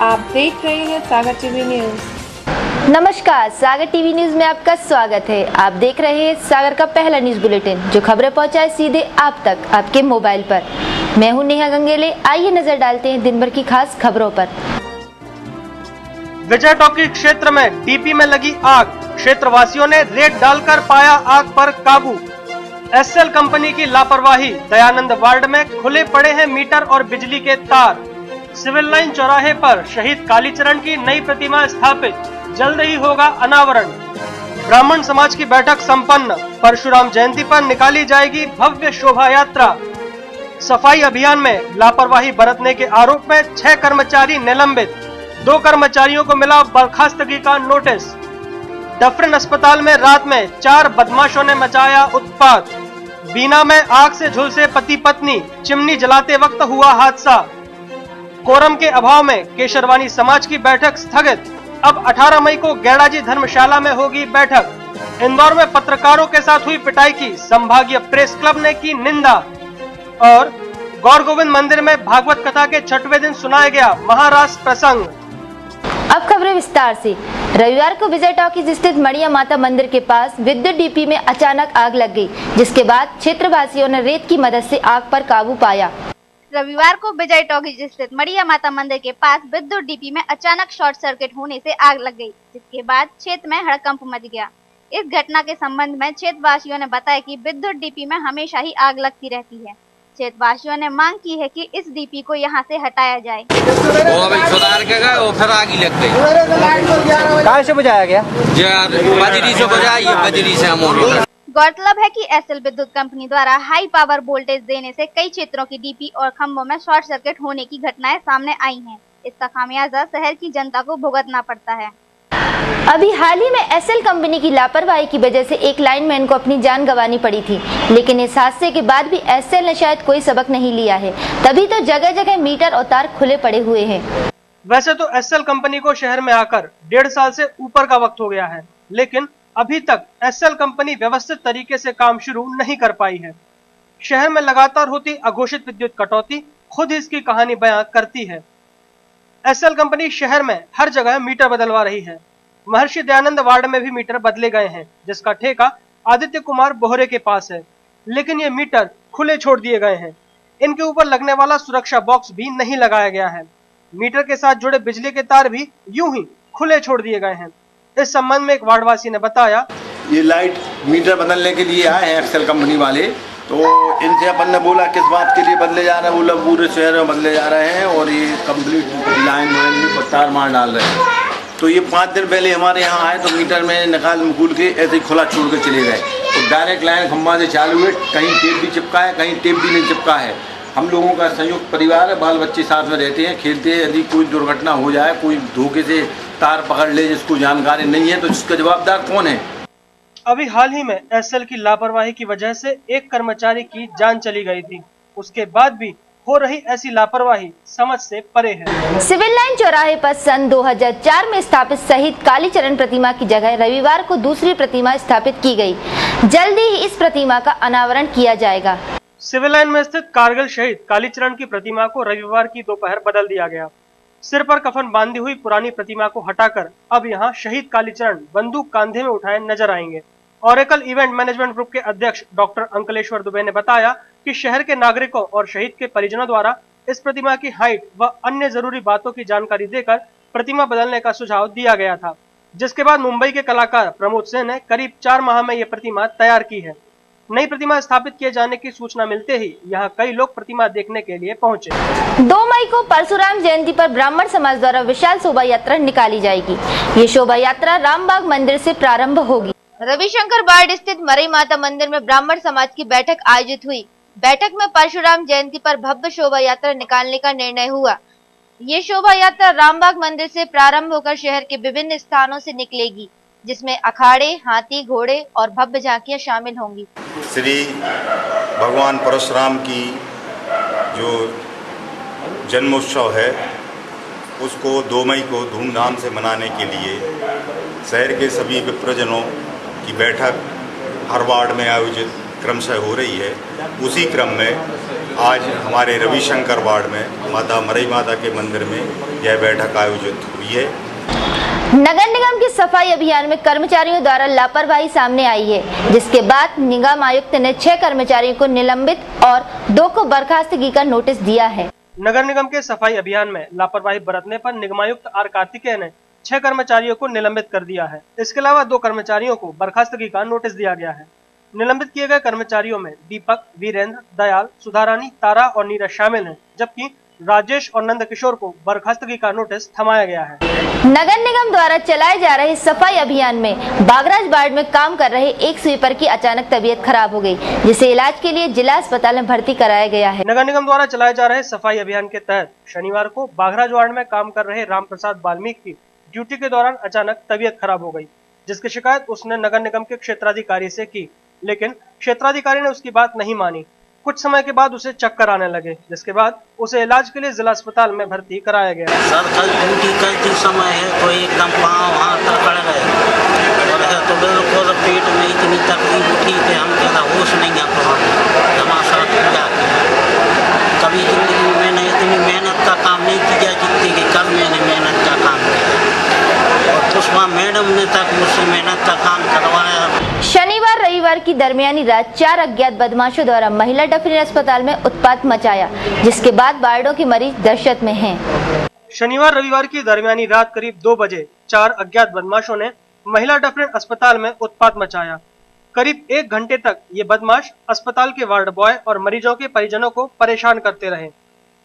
आप देख रहे हैं सागर टीवी न्यूज। नमस्कार, सागर टीवी न्यूज में आपका स्वागत है। आप देख रहे हैं सागर का पहला न्यूज बुलेटिन जो खबरें पहुंचाए सीधे आप तक आपके मोबाइल पर। मैं हूं नेहा गंगेले। आइए नजर डालते हैं दिन भर की खास खबरों पर। विजय टॉकी क्षेत्र में डीपी में लगी आग, क्षेत्रवासियों ने रेड डालकर पाया आग पर काबू। एसएल कंपनी की लापरवाही, दयानंद वार्ड में खुले पड़े हैं मीटर और बिजली के तार। सिविल लाइन चौराहे पर शहीद कालीचरण की नई प्रतिमा स्थापित, जल्द ही होगा अनावरण। ब्राह्मण समाज की बैठक संपन्न, परशुराम जयंती पर निकाली जाएगी भव्य शोभा यात्रा। सफाई अभियान में लापरवाही बरतने के आरोप में 6 कर्मचारी निलंबित, 2 कर्मचारियों को मिला बर्खास्तगी का नोटिस। डफरिन अस्पताल में रात में 4 बदमाशों ने मचाया उत्पात। बीना में आग से झुलसे पति पत्नी, चिमनी जलाते वक्त हुआ हादसा। कोरम के अभाव में केशरवानी समाज की बैठक स्थगित, अब 18 मई को गैड़ाजी धर्मशाला में होगी बैठक। इंदौर में पत्रकारों के साथ हुई पिटाई की संभागीय प्रेस क्लब ने की निंदा। और गौर गोविंद मंदिर में भागवत कथा के 6वें दिन सुनाया गया महारास प्रसंग। अब खबरें विस्तार से। रविवार को विजय टॉकीज स्थित मड़िया माता मंदिर के पास विद्युत डीपी में अचानक आग लग गई, जिसके बाद क्षेत्रवासियों ने रेत की मदद से आग पर काबू पाया। रविवार को विजय टॉकीज स्थित मड़िया माता मंदिर के पास विद्युत डीपी में अचानक शॉर्ट सर्किट होने से आग लग गई, जिसके बाद क्षेत्र में हड़कंप मच गया। इस घटना के संबंध में क्षेत्रवासियों ने बताया कि विद्युत डीपी में हमेशा ही आग लगती रहती है। क्षेत्रवासियों ने मांग की है कि इस डीपी को यहां से हटाया जाए। वो अभी सुधार के गए, वो फिर आग ही लग गई। कहाँ से बुझाया गया? बजरी से बुझाई, बजरी से हम। गौरतलब है कि एसएल विद्युत कंपनी द्वारा हाई पावर वोल्टेज देने से कई क्षेत्रों की डीपी और खंभों में शॉर्ट सर्किट होने की घटनाएं सामने आई हैं। इसका खामियाजा शहर की जनता को भुगतना पड़ता है। अभी हाल ही में एसएल कंपनी की लापरवाही की वजह से एक लाइनमैन को अपनी जान गंवानी पड़ी थी, लेकिन इस हादसे के बाद भी एसएल ने शायद कोई सबक नहीं लिया है, तभी तो जगह जगह मीटर और तार खुले पड़े हुए हैं। वैसे तो एसएल कंपनी को शहर में आकर 1.5 साल से ऊपर का वक्त हो गया है, लेकिन अभी तक एसएल कंपनी व्यवस्थित तरीके से काम शुरू नहीं कर पाई है। शहर में लगातार होती अघोषित विद्युत कटौती खुद इसकी कहानी बयां करती है। एसएल कंपनी शहर में हर जगह मीटर बदलवा रही है। महर्षि दयानंद वार्ड में भी मीटर बदले गए हैं, जिसका ठेका आदित्य कुमार बोहरे के पास है, लेकिन ये मीटर खुले छोड़ दिए गए हैं। इनके ऊपर लगने वाला सुरक्षा बॉक्स भी नहीं लगाया गया है। मीटर के साथ जुड़े बिजली के तार भी यूं ही खुले छोड़ दिए गए हैं। इस संबंध में एक वार्डवासी ने बताया, ये लाइट मीटर बदलने के लिए आए हैं एसएल कंपनी वाले, तो इनसे अपन ने बोला किस बात के लिए बदले जा रहे हैं, बोला पूरे शहर में बदले जा रहे हैं और ये कंप्लीट लाइन में तार मार डाल रहे हैं। तो ये 5 दिन पहले हमारे यहाँ आए तो मीटर में निकाल मकूल के ऐसे ही खुला छोड़ कर चले गए। तो डायरेक्ट लाइन खंभा से चालू है, कहीं टेप भी चिपका है, कहीं टेप भी नहीं चिपका है। हम लोगों का संयुक्त परिवार है, बाल बच्चे साथ में रहते हैं, खेलते हैं। यदि कोई दुर्घटना हो जाए, कोई धोखे से तार पकड़ ले जिसको जानकारी नहीं है, तो इसका जवाबदार कौन है? अभी हाल ही में एसएल की लापरवाही की वजह से एक कर्मचारी की जान चली गई थी। उसके बाद भी हो रही ऐसी लापरवाही समझ से परे है। सिविल लाइन चौराहे पर सन 2004 में स्थापित शहीद कालीचरण प्रतिमा की जगह रविवार को दूसरी प्रतिमा स्थापित की गई। जल्दी ही इस प्रतिमा का अनावरण किया जाएगा। सिविल लाइन में स्थित कारगिल शहीद कालीचरण की प्रतिमा को रविवार की दोपहर बदल दिया गया। सिर पर कफन बांधी हुई पुरानी प्रतिमा को हटाकर अब यहां शहीद कालीचरण बंदूक कांधे में उठाए नजर आएंगे। ओरेकल इवेंट मैनेजमेंट ग्रुप के अध्यक्ष डॉक्टर अंकलेश्वर दुबे ने बताया कि शहर के नागरिकों और शहीद के परिजनों द्वारा इस प्रतिमा की हाइट व अन्य जरूरी बातों की जानकारी देकर प्रतिमा बदलने का सुझाव दिया गया था, जिसके बाद मुंबई के कलाकार प्रमोद सिंह ने करीब 4 माह में यह प्रतिमा तैयार की है। नई प्रतिमा स्थापित किए जाने की सूचना मिलते ही यहाँ कई लोग प्रतिमा देखने के लिए पहुँचे। 2 मई को परशुराम जयंती पर ब्राह्मण समाज द्वारा विशाल शोभा यात्रा निकाली जाएगी। ये शोभा यात्रा रामबाग मंदिर से प्रारंभ होगी। रविशंकर वार्ड स्थित मरई माता मंदिर में ब्राह्मण समाज की बैठक आयोजित हुई। बैठक में परशुराम जयंती पर भव्य शोभा यात्रा निकालने का निर्णय हुआ। ये शोभा यात्रा रामबाग मंदिर से प्रारंभ होकर शहर के विभिन्न स्थानों से निकलेगी, जिसमें अखाड़े, हाथी, घोड़े और भव्य झांकियां शामिल होंगी। श्री भगवान परशुराम की जो जन्मोत्सव है उसको 2 मई को धूमधाम से मनाने के लिए शहर के सभी विप्रजनों की बैठक हर वार्ड में आयोजित क्रमशः हो रही है। उसी क्रम में आज हमारे रविशंकर वार्ड में माता मरई माता के मंदिर में यह बैठक आयोजित हुई है। नगर निगम के सफाई अभियान में कर्मचारियों द्वारा लापरवाही सामने आई है, जिसके बाद निगम आयुक्त ने 6 कर्मचारियों को निलंबित और 2 को बर्खास्तगी का नोटिस दिया है। नगर निगम के सफाई अभियान में लापरवाही बरतने पर निगमायुक्त आर कार्तिकेय ने 6 कर्मचारियों को निलंबित कर दिया है। इसके अलावा 2 कर्मचारियों को बर्खास्तगी का नोटिस दिया गया है। निलंबित किए गए कर्मचारियों में दीपक, वीरेंद्र, दयाल, सुधारानी, तारा और नीरज शामिल हैं, जबकि राजेश और नंदकिशोर को बर्खास्तगी का नोटिस थमाया गया है। नगर निगम द्वारा चलाए जा रहे सफाई अभियान में बागराज वार्ड में काम कर रहे एक स्वीपर की अचानक तबीयत खराब हो गई, जिसे इलाज के लिए जिला अस्पताल में भर्ती कराया गया है। नगर निगम द्वारा चलाए जा रहे सफाई अभियान के तहत शनिवार को बागराज वार्ड में काम कर रहे राम प्रसाद वाल्मीकि की ड्यूटी के दौरान अचानक तबीयत खराब हो गई, जिसकी शिकायत उसने नगर निगम के क्षेत्राधिकारी से की, लेकिन क्षेत्राधिकारी ने उसकी बात नहीं मानी। कुछ समय के बाद उसे चक्कर आने लगे, जिसके बाद उसे इलाज के लिए जिला अस्पताल में भर्ती कराया गया। सर कल ड्यूटी करते समय है तो एकदम पाँव हाथ तकड़ गए और है तो बिल्कुल पेट में इतनी तकलीफ उठी कि हम कहना होश नहीं है तो हमारे साथ किया। कभी जिंदगी में मैंने इतनी मेहनत का काम नहीं किया जितनी कि कल मैंने मेहनत का काम किया और पुष्पा मैडम ने तक मुझसे मेहनत का काम करवाया। शनिवार रविवार की दरमियानी रात 4 अज्ञात बदमाशों द्वारा महिला डफरिन अस्पताल में उत्पात मचाया, जिसके बाद वार्डों के मरीज दहशत में हैं। शनिवार रविवार की दरमियानी रात करीब 2 बजे 4 अज्ञात बदमाशों ने महिला डफरिन अस्पताल में उत्पात मचाया। करीब 1 घंटे तक ये बदमाश अस्पताल के वार्ड बॉय और मरीजों के परिजनों को परेशान करते रहे।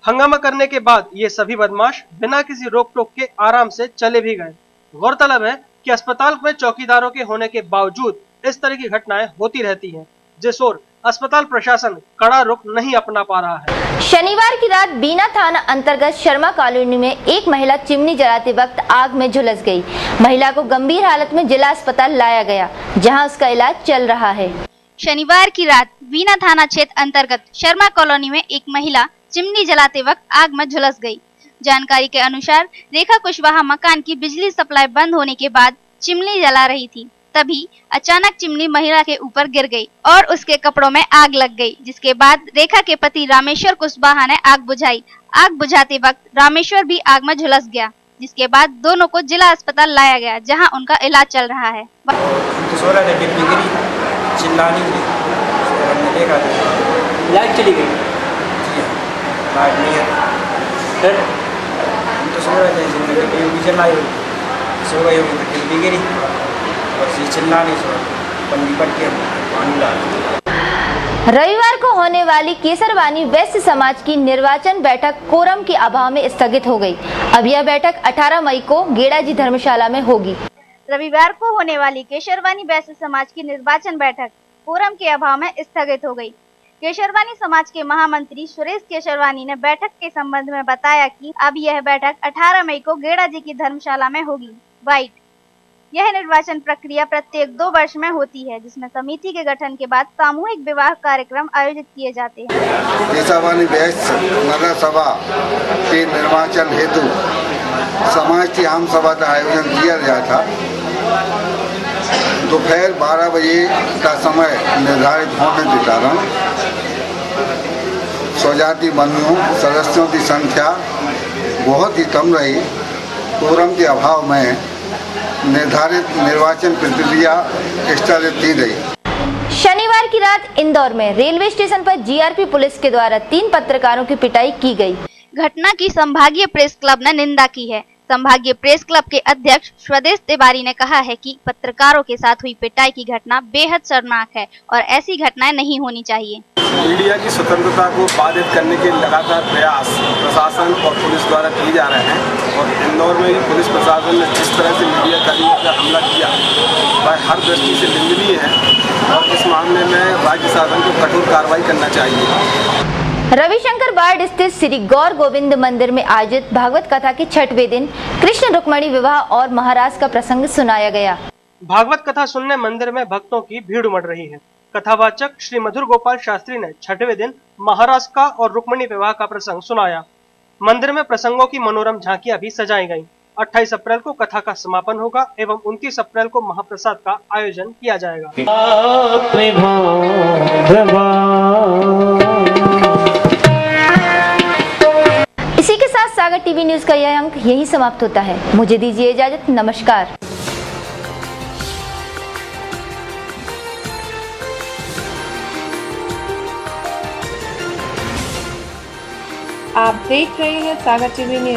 हंगामा करने के बाद ये सभी बदमाश बिना किसी रोक टोक के आराम से चले भी गए। गौरतलब है कि अस्पताल में चौकीदारों के होने के बावजूद इस तरह की घटनाएं होती रहती हैं, जिस ओर अस्पताल प्रशासन कड़ा रुख नहीं अपना पा रहा है। शनिवार की रात बीना थाना अंतर्गत शर्मा कॉलोनी में एक महिला चिमनी जलाते वक्त आग में झुलस गई। महिला को गंभीर हालत में जिला अस्पताल लाया गया, जहां उसका इलाज चल रहा है। शनिवार की रात बीना थाना क्षेत्र अंतर्गत शर्मा कॉलोनी में एक महिला चिमनी जलाते वक्त आग में झुलस गई। जानकारी के अनुसार रेखा कुशवाहा मकान की बिजली सप्लाई बंद होने के बाद चिमनी जला रही थी, तभी अचानक चिमनी महिला के ऊपर गिर गई और उसके कपड़ों में आग लग गई, जिसके बाद रेखा के पति रामेश्वर कुशवाहा ने आग बुझाई। आग बुझाते वक्त रामेश्वर भी आग में झुलस गया, जिसके बाद दोनों को जिला अस्पताल लाया गया, जहां उनका इलाज चल रहा है। लाइट चली गई, लाइट नहीं है, फिर हम तो सो रहे थे, टीवी चलाई, सो गई टीवी गिरी और चिल्ला नहीं सो पंडी पट के पानी डाल। रविवार को होने वाली केसरवानी वेस्ट समाज की निर्वाचन बैठक कोरम के अभाव में स्थगित हो गई। अब यह बैठक 18 मई को गेड़ाजी धर्मशाला में होगी। रविवार को होने वाली केशरवानी वैश्य समाज की निर्वाचन बैठक कोरम के अभाव में स्थगित हो गई। केशरवानी समाज के महामंत्री सुरेश केशरवानी ने बैठक के संबंध में बताया कि अब यह बैठक 18 मई को गेड़ाजी की धर्मशाला में होगी। वाइट यह निर्वाचन प्रक्रिया प्रत्येक 2 वर्ष में होती है, जिसमें समिति के गठन के बाद सामूहिक विवाह कार्यक्रम आयोजित किए जाते हैं। केशरवानी वैश्य नगर सभा के निर्वाचन हेतु समाज की आम सभा का आयोजन किया गया था। दोपहर 12 बजे का समय निर्धारित होने के कारण स्वजाति बंधुओं सदस्यों की संख्या बहुत ही कम रही। कोरम के अभाव में निर्धारित निर्वाचन प्रक्रिया स्थगित की गई। शनिवार की रात इंदौर में रेलवे स्टेशन पर जीआरपी पुलिस के द्वारा 3 पत्रकारों की पिटाई की गई। घटना की संभागीय प्रेस क्लब ने निंदा की है। संभागीय प्रेस क्लब के अध्यक्ष स्वदेश तिवारी ने कहा है कि पत्रकारों के साथ हुई पिटाई की घटना बेहद शर्मनाक है और ऐसी घटनाएं नहीं होनी चाहिए। मीडिया की स्वतंत्रता को बाधित करने के लगातार प्रयास प्रशासन और पुलिस द्वारा किए जा रहे हैं और इंदौर में पुलिस प्रशासन ने जिस तरह से मीडिया कर्मियों पर हमला किया वह हर दृष्टि से निंदनीय है और इस मामले में राज्य शासन को कठोर कार्रवाई करना चाहिए। रविशंकर वार्ड स्थित श्री गौर गोविंद मंदिर में आयोजित भागवत कथा के 6वें दिन कृष्ण रुक्मणी विवाह और महाराज का प्रसंग सुनाया गया। भागवत कथा सुनने मंदिर में भक्तों की भीड़ उमड़ रही है। कथावाचक श्री मधुर गोपाल शास्त्री ने 6वें दिन महाराज का और रुक्मणी विवाह का प्रसंग सुनाया। मंदिर में प्रसंगों की मनोरम झांकियां भी सजाई गईं। 28 अप्रैल को कथा का समापन होगा एवं 29 अप्रैल को महाप्रसाद का आयोजन किया जाएगा। इसी के साथ सागर टीवी न्यूज का यह अंक यहीं समाप्त होता है। मुझे दीजिए इजाजत। नमस्कार। आप देख रहे हैं सागर टीवी न्यूज।